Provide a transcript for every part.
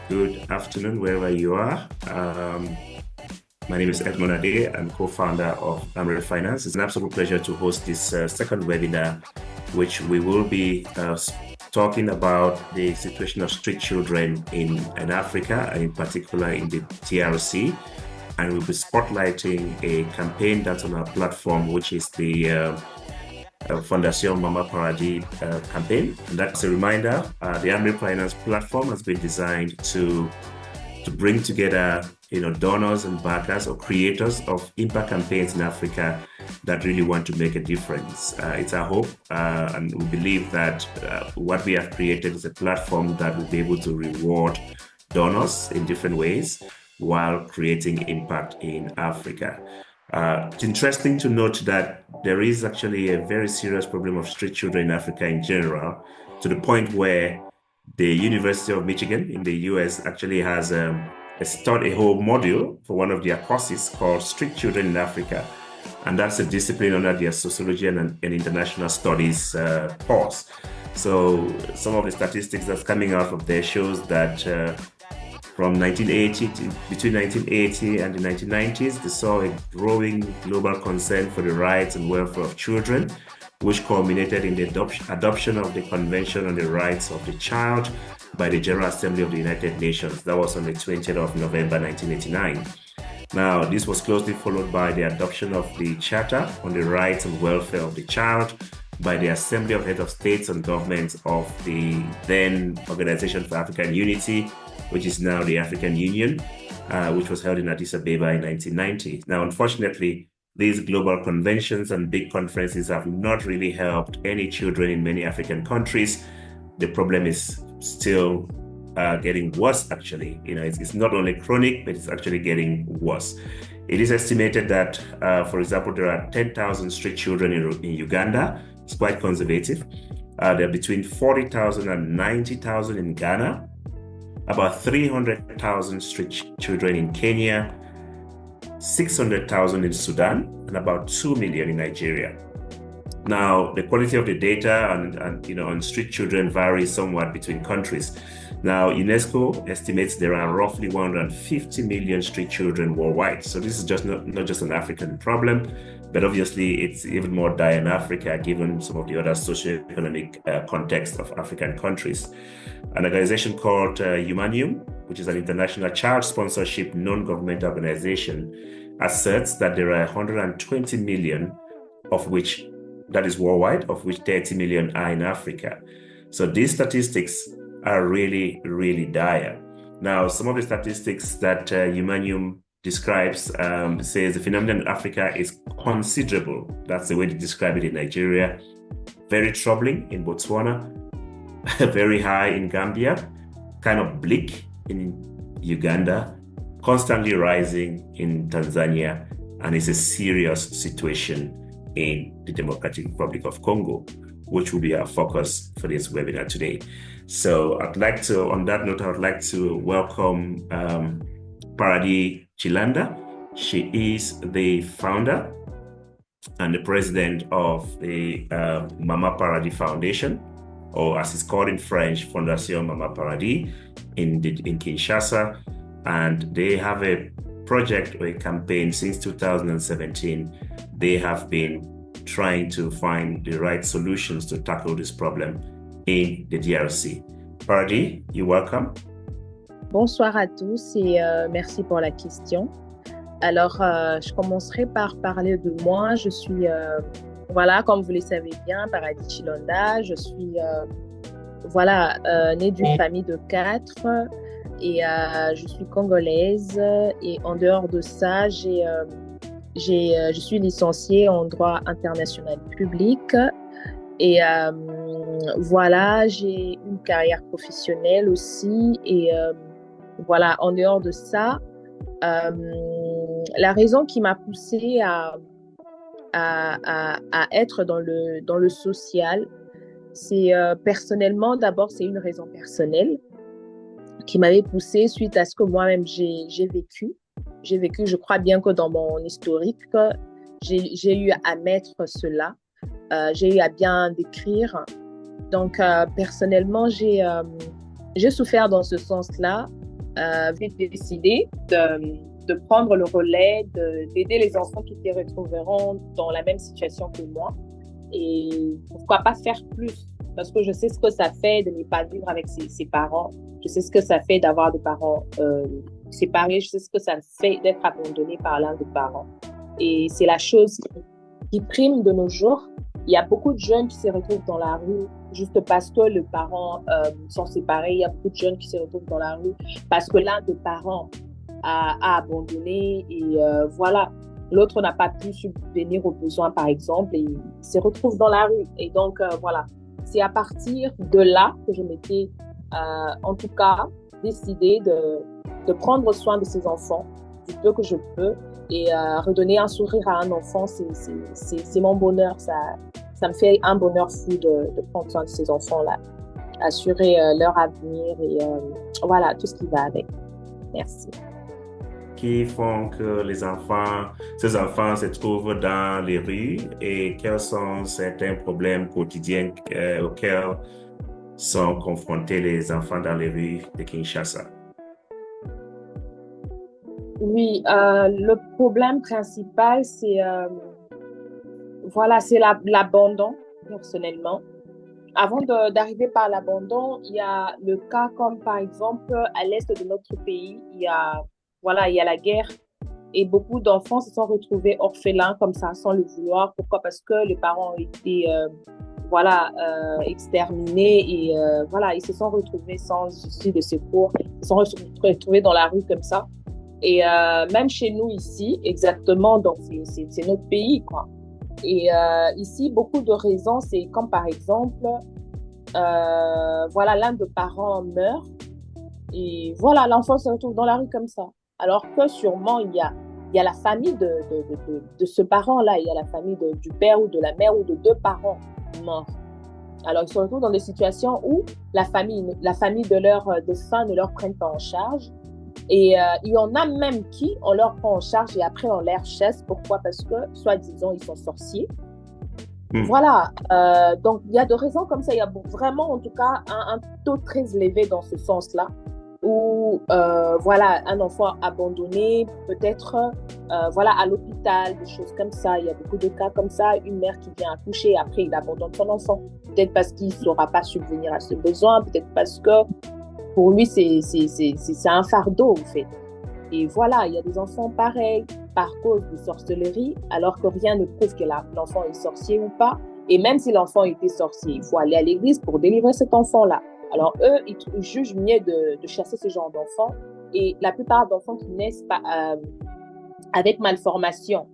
good afternoon, wherever you are. My name is Edmond Ade. I'm co-founder of AMRE Finance. It's an absolute pleasure to host this second webinar, which we will be talking about the situation of street children in Africa, and in particular in the TRC. And we'll be spotlighting a campaign that's on our platform, which is the Fondation Maman Paradis campaign. And that's a reminder, the AMRE Finance platform has been designed to bring together donors and backers or creators of impact campaigns in Africa that really want to make a difference. It's our hope, and we believe that what we have created is a platform that will be able to reward donors in different ways while creating impact in Africa. It's interesting to note that there is actually a very serious problem of street children in Africa in general, to the point where the University of Michigan in the US actually has a whole module for one of their courses called Street Children in Africa. And that's a discipline under their Sociology and International Studies course. So some of the statistics that's coming out of there shows that from between 1980 and the 1990s, they saw a growing global concern for the rights and welfare of children, which culminated in the adoption of the Convention on the Rights of the Child by the General Assembly of the United Nations. That was on the 20th of November, 1989. Now, this was closely followed by the adoption of the Charter on the Rights and Welfare of the Child by the Assembly of Heads of States and Governments of the then Organization for African Unity, which is now the African Union, which was held in Addis Ababa in 1990. Now, unfortunately, these global conventions and big conferences have not really helped any children in many African countries. The problem is still getting worse, actually. It's not only chronic, but it's actually getting worse. It is estimated that, for example, there are 10,000 street children in Uganda. It's quite conservative. There are between 40,000 and 90,000 in Ghana, about 300,000 street children in Kenya, 600,000 in Sudan, and about 2 million in Nigeria. Now, the quality of the data on street children varies somewhat between countries. Now, UNESCO estimates there are roughly 150 million street children worldwide. So this is just not just an African problem, but obviously it's even more dire in Africa, given some of the other socioeconomic context of African countries. An organization called Humanium, which is an international child sponsorship non-governmental organization, asserts that there are 120 million, of which, that is worldwide, of which 30 million are in Africa. So these statistics are really, really dire. Now, some of the statistics that Humanium describes says the phenomenon in Africa is considerable. That's the way they describe it in Nigeria. Very troubling in Botswana, very high in Gambia, kind of bleak in Uganda, constantly rising in Tanzania, and it's a serious situation in the Democratic Republic of Congo, which will be our focus for this webinar today. So on that note, I would like to welcome Paradis Tshilanda. She is the founder and the president of the Maman Paradis Foundation, or as it's called in French, Fondation Maman Paradis in Kinshasa. And they have a project or a campaign since 2017. They have been trying to find the right solutions to tackle this problem in the DRC. Paradis, you're welcome. Bonsoir à tous et merci pour la question. Alors, je commencerai par parler de moi. Je suis, comme vous le savez bien, Paradis Tshilanda. Je suis, née d'une famille de 4 et je suis congolaise. Et en dehors de ça, je suis licenciée en droit international public. Et j'ai une carrière professionnelle aussi. Et en dehors de ça, la raison qui m'a poussée à être dans le social, c'est personnellement, d'abord, c'est une raison personnelle qui m'avait poussée suite à ce que moi-même j'ai vécu. J'ai vécu, je crois bien que dans mon historique, j'ai eu à mettre cela, j'ai eu à bien décrire. Donc, personnellement, j'ai souffert dans ce sens-là. J'ai décidé de prendre le relais, d'aider les enfants qui se retrouveront dans la même situation que moi. Et pourquoi pas faire plus? Parce que je sais ce que ça fait de ne pas vivre avec ses parents. Je sais ce que ça fait d'avoir des parents séparés. Je sais ce que ça fait d'être abandonné par l'un des parents. Et c'est la chose qui prime de nos jours. Il y a beaucoup de jeunes qui se retrouvent dans la rue juste parce que les parents sont séparés. Il y a beaucoup de jeunes qui se retrouvent dans la rue parce que l'un des parents a abandonné et voilà. L'autre n'a pas pu subvenir aux besoins, par exemple, et il se retrouve dans la rue. Et donc, voilà, c'est à partir de là que je m'étais, en tout cas, décidée de prendre soin de ces enfants du peu que je peux. Et redonner un sourire à un enfant, c'est mon bonheur. Ça me fait un bonheur fou de prendre soin de ces enfants-là, assurer leur avenir et voilà, tout ce qui va avec. Merci. Qui font que ces enfants se trouvent dans les rues et quels sont certains problèmes quotidiens auxquels sont confrontés les enfants dans les rues de Kinshasa? Oui, le problème principal, voilà, c'est l'abandon, personnellement. Avant d'arriver par l'abandon, il y a le cas comme par exemple à l'est de notre pays, voilà, il y a la guerre et beaucoup d'enfants se sont retrouvés orphelins comme ça sans le vouloir. Pourquoi? Parce que les parents ont été voilà, exterminés et voilà, ils se sont retrouvés sans issue de secours, ils se sont retrouvés dans la rue comme ça. Et même chez nous ici, exactement, donc c'est notre pays, quoi. Et ici, beaucoup de raisons, c'est comme par exemple, voilà, l'un des parents meurt et voilà, l'enfant se retrouve dans la rue comme ça. Alors que sûrement, il y a la famille de ce parent-là, il y a la famille du père ou de la mère ou de deux parents morts. Alors, ils se retrouvent dans des situations où la famille de leur défunt ne leur prenne pas en charge. Et il y en a même qui, on leur prend en charge et après on les chasse. Pourquoi? Parce que, soi-disant, ils sont sorciers. Voilà, donc il y a des raisons comme ça. Il y a vraiment, en tout cas, un taux très élevé dans ce sens-là, où voilà, un enfant abandonné, peut-être voilà, à l'hôpital, des choses comme ça. Il y a beaucoup de cas comme ça. Une mère qui vient accoucher, après il abandonne son enfant. Peut-être parce qu'il ne saura pas subvenir à ses besoins, peut-être parce que pour lui, c'est un fardeau, en fait. Et voilà, il y a des enfants pareils par cause de sorcellerie, alors que rien ne prouve que l'enfant est sorcier ou pas. Et même si l'enfant était sorcier, il faut aller à l'église pour délivrer cet enfant-là. Alors eux, ils jugent mieux de chasser ce genre d'enfants. Et la plupart d'enfants qui naissent pas, avec malformation,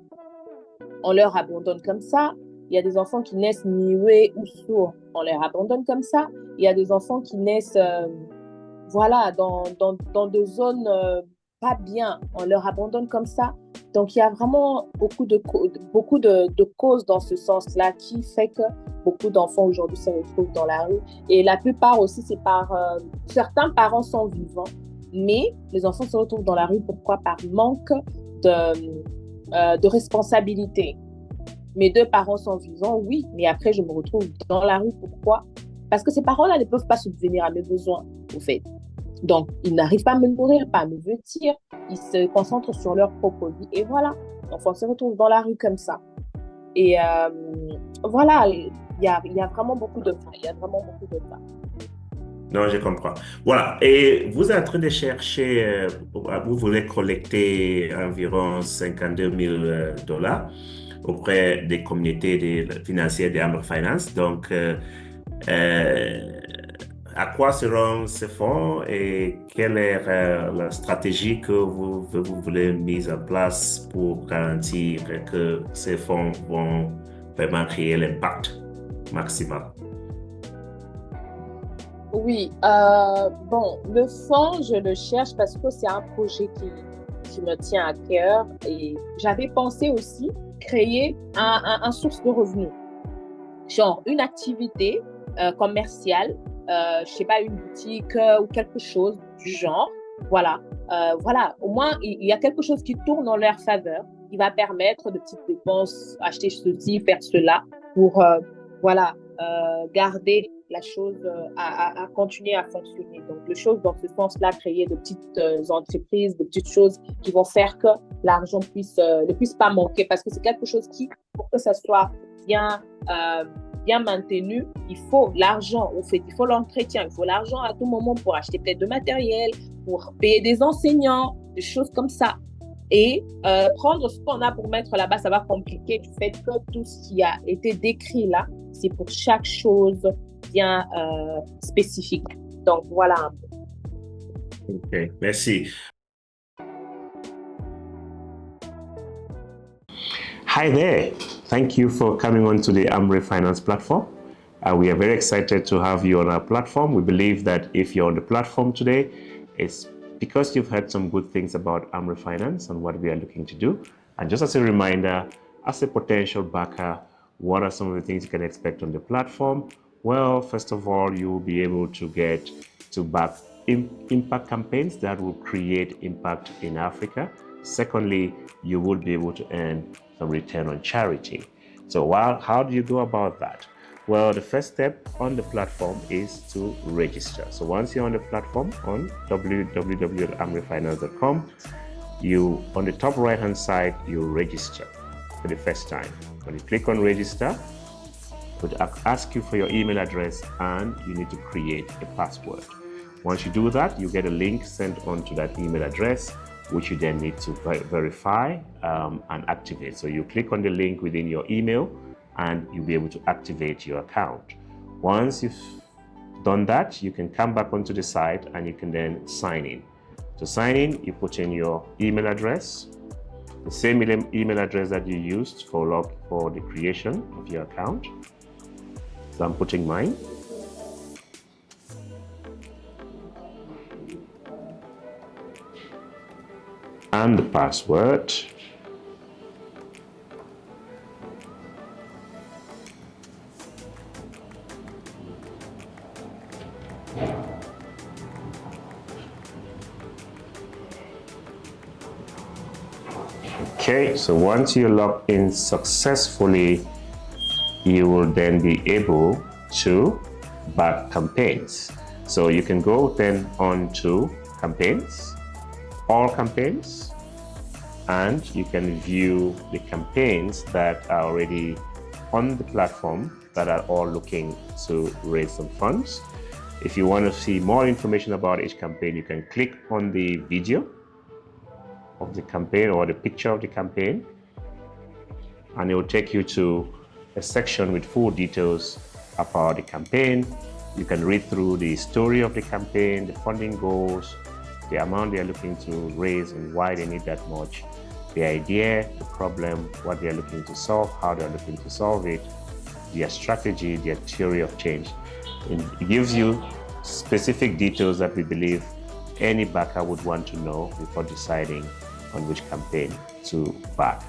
on leur abandonne comme ça. Il y a des enfants qui naissent muets ou sourds, on leur abandonne comme ça. Il y a des enfants qui naissent voilà, dans des zones pas bien, on leur abandonne comme ça. Donc, il y a vraiment beaucoup de causes dans ce sens-là qui fait que beaucoup d'enfants aujourd'hui se retrouvent dans la rue. Et la plupart aussi, c'est par... certains parents sont vivants, mais les enfants se retrouvent dans la rue. Pourquoi? Par manque de responsabilité. Mes deux parents sont vivants, oui, mais après, je me retrouve dans la rue. Pourquoi? Parce que ces parents-là ne peuvent pas subvenir à mes besoins, au fait. Donc, ils n'arrivent pas à me nourrir, pas à me vêtir. Ils se concentrent sur leur propre vie. Et voilà, l'enfant se retrouve dans la rue comme ça. Et voilà, il y a vraiment beaucoup de cas. Il y a vraiment beaucoup de cas. Non, je comprends. Voilà. Et vous êtes en train de chercher, vous voulez collecter environ 52 000 dollars auprès des communautés financières de AMRE Finance. Donc, à quoi seront ces fonds et quelle est la stratégie que vous voulez mettre en place pour garantir que ces fonds vont vraiment créer l'impact maximal? Oui, bon, le fonds, je le cherche parce que c'est un projet qui me tient à cœur et j'avais pensé aussi créer un source de revenus, genre une activité commerciale, je sais pas, une boutique ou quelque chose du genre. Voilà, voilà, au moins il y a quelque chose qui tourne en leur faveur, qui va permettre de petites dépenses, acheter ceci, faire cela, pour voilà, garder la chose à continuer à fonctionner. Donc, les choses dans ce sens-là, créer de petites entreprises, de petites choses qui vont faire que l'argent ne puisse pas manquer, parce que c'est quelque chose qui, pour que ça soit bien maintenu, il faut l'argent, au fait, il faut l'entretien, il faut l'argent à tout moment pour acheter peut-être de matériel, pour payer des enseignants, des choses comme ça. Et prendre ce qu'on a pour mettre là-bas, ça va compliquer du fait que tout ce qui a été décrit là, c'est pour chaque chose bien spécifique. Donc, voilà un peu. OK, merci. Hi there. Thank you for coming on to the AMRE Finance platform. We are very excited to have you on our platform. We believe that if you're on the platform today, it's because you've heard some good things about AMRE Finance and what we are looking to do. And just as a reminder, as a potential backer, what are some of the things you can expect on the platform? Well, first of all, you will be able to get to back impact campaigns that will create impact in Africa. Secondly, you will be able to earn some return on charity. So how do you go about that? Well, the first step on the platform is to register. So once you're on the platform on www.amrefinance.com, on the top right hand side, you register for the first time. When you click on register, it would ask you for your email address and you need to create a password. Once you do that, you get a link sent on to that email address, which you then need to verify and activate. So you click on the link within your email and you'll be able to activate your account. Once you've done that, you can come back onto the site and you can then sign in. To sign in, you put in your email address, the same email address that you used for the creation of your account. So I'm putting mine. And the password. Okay, so once you log in successfully, you will then be able to back campaigns. So you can go then on to campaigns, all campaigns, and you can view the campaigns that are already on the platform that are all looking to raise some funds. If you want to see more information about each campaign, you can click on the video of the campaign or the picture of the campaign, and it will take you to a section with full details about the campaign. You can read through the story of the campaign, the funding goals, the amount they are looking to raise and why they need that much, the idea, the problem, what they are looking to solve, how they are looking to solve it, their strategy, their theory of change. It gives you specific details that we believe any backer would want to know before deciding on which campaign to back.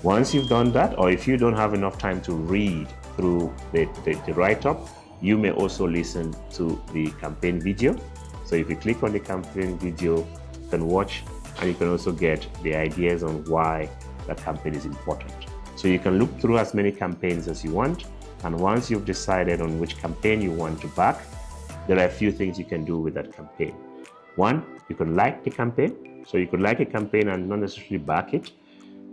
Once you've done that, or if you don't have enough time to read through the write-up, you may also listen to the campaign video. So if you click on the campaign video, you can watch and you can also get the ideas on why that campaign is important. So you can look through as many campaigns as you want, and once you've decided on which campaign you want to back, there are a few things you can do with that campaign. One, you can like the campaign. So you could like a campaign and not necessarily back it.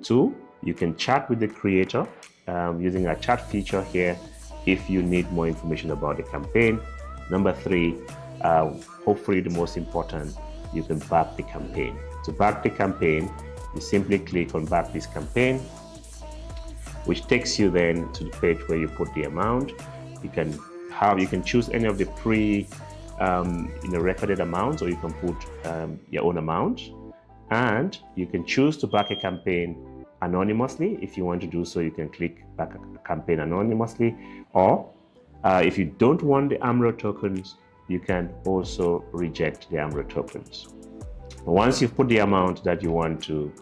Two, you can chat with the creator using a chat feature here if you need more information about the campaign. Number three, hopefully the most important, you can back the campaign. To back the campaign, you simply click on back this campaign, which takes you then to the page where you put the amount. You can choose any of the recorded amounts, or you can put your own amount, and you can choose to back a campaign anonymously. If you want to do so, you can click back a campaign anonymously, or if you don't want the AMRE tokens, you can also reject the AMRE tokens. Once you've put the amount that you want to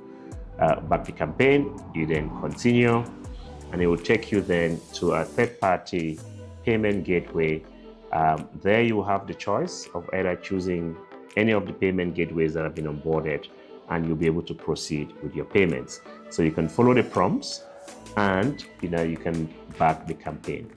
back the campaign, you then continue, and it will take you then to a third-party payment gateway. There you will have the choice of either choosing any of the payment gateways that have been onboarded, and you'll be able to proceed with your payments. So you can follow the prompts and you can back the campaign.